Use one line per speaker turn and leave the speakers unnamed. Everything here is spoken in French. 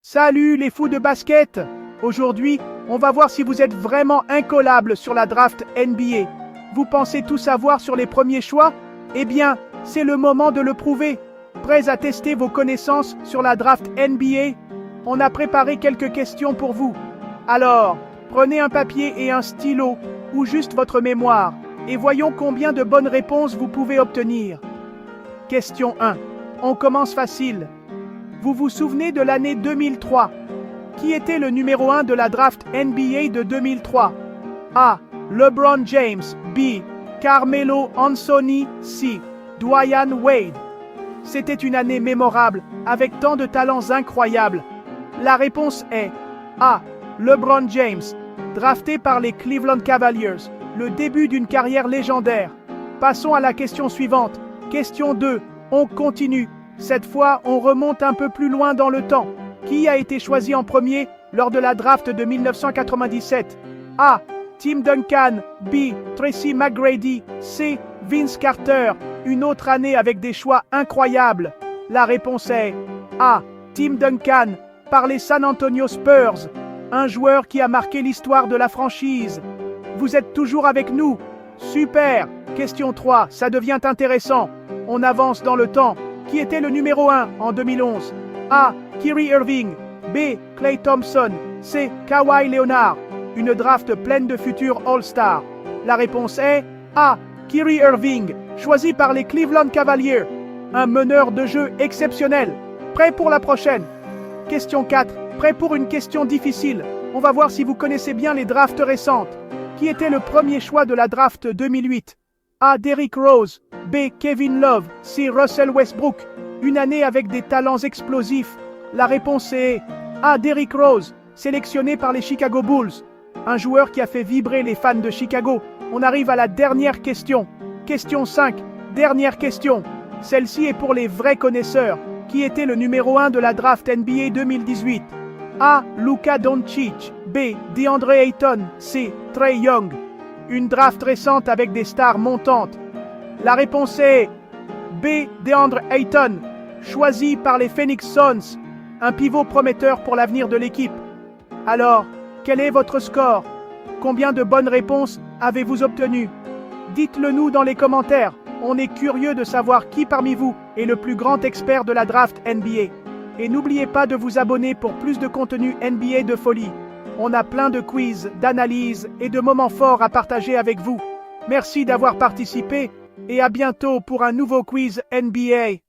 Salut les fous de basket! Aujourd'hui, on va voir si vous êtes vraiment incollables sur la draft NBA. Vous pensez tout savoir sur les premiers choix? Eh bien, c'est le moment de le prouver. Prêts à tester vos connaissances sur la draft NBA? On a préparé quelques questions pour vous. Alors, prenez un papier et un stylo, ou juste votre mémoire, et voyons combien de bonnes réponses vous pouvez obtenir. Question 1. On commence facile. Vous vous souvenez de l'année 2003? Qui était le numéro 1 de la draft NBA de 2003? A. LeBron James. B. Carmelo Anthony. C. Dwyane Wade. C'était une année mémorable, avec tant de talents incroyables. La réponse est A. LeBron James, drafté par les Cleveland Cavaliers, le début d'une carrière légendaire. Passons à la question suivante. Question 2. On continue. Cette fois, on remonte un peu plus loin dans le temps. Qui a été choisi en premier lors de la draft de 1997? A. Tim Duncan. B. Tracy McGrady. C. Vince Carter. Une autre année avec des choix incroyables. La réponse est A. Tim Duncan, par les San Antonio Spurs. Un joueur qui a marqué l'histoire de la franchise. Vous êtes toujours avec nous? Super! Question 3, ça devient intéressant. On avance dans le temps. Qui était le numéro 1 en 2011? A. Kyrie Irving. B. Klay Thompson. C. Kawhi Leonard. Une draft pleine de futurs All-Stars. La réponse est A. Kyrie Irving, choisi par les Cleveland Cavaliers. Un meneur de jeu exceptionnel. Prêt pour la prochaine? Question 4. Prêt pour une question difficile. On va voir si vous connaissez bien les drafts récentes. Qui était le premier choix de la draft 2008? A. Derrick Rose. B. Kevin Love. C. Russell Westbrook. Une année avec des talents explosifs. La réponse est A. Derrick Rose, sélectionné par les Chicago Bulls. Un joueur qui a fait vibrer les fans de Chicago. On arrive à la dernière question. Question 5. Dernière question. Celle-ci est pour les vrais connaisseurs. Qui était le numéro 1 de la draft NBA 2018? A. Luka Doncic. B. DeAndre Ayton. C. Trae Young. Une draft récente avec des stars montantes. La réponse est B. DeAndre Ayton, choisi par les Phoenix Suns, un pivot prometteur pour l'avenir de l'équipe. Alors, quel est votre score? Combien de bonnes réponses avez-vous obtenues? Dites-le nous dans les commentaires. On est curieux de savoir qui parmi vous est le plus grand expert de la draft NBA. Et n'oubliez pas de vous abonner pour plus de contenu NBA de folie. On a plein de quiz, d'analyses et de moments forts à partager avec vous. Merci d'avoir participé et à bientôt pour un nouveau quiz NBA.